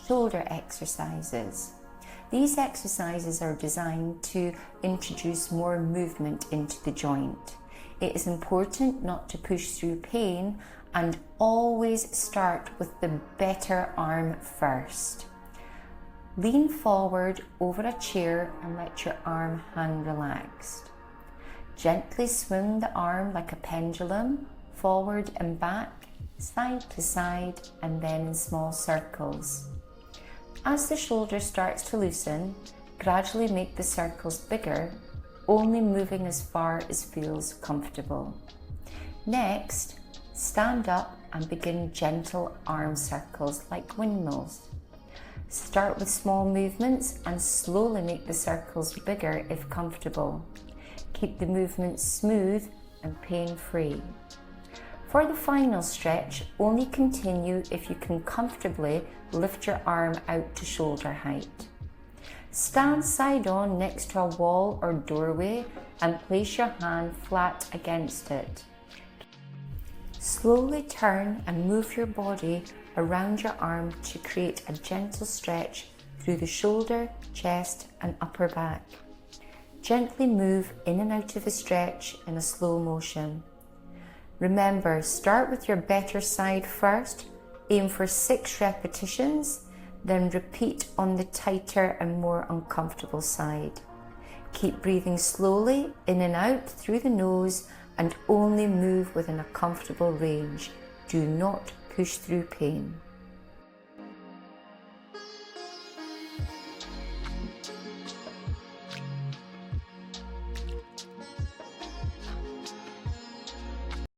shoulder exercises. These exercises are designed to introduce more movement into the joint. It is important not to push through pain and always start with the better arm first. Lean forward over a chair and let your arm hang relaxed. Gently swing the arm like a pendulum, forward and back, side to side, and then in small circles. As the shoulder starts to loosen, gradually make the circles bigger, only moving as far as feels comfortable. Next, stand up and begin gentle arm circles like windmills. Start with small movements and slowly make the circles bigger if comfortable. Keep the movement smooth and pain-free. For the final stretch, only continue if you can comfortably lift your arm out to shoulder height. Stand side on next to a wall or doorway and place your hand flat against it. Slowly turn and move your body around your arm to create a gentle stretch through the shoulder, chest and upper back. Gently move in and out of the stretch in a slow motion. Remember, start with your better side first, aim for 6 repetitions, then repeat on the tighter and more uncomfortable side. Keep breathing slowly in and out through the nose and only move within a comfortable range. Do not push through pain.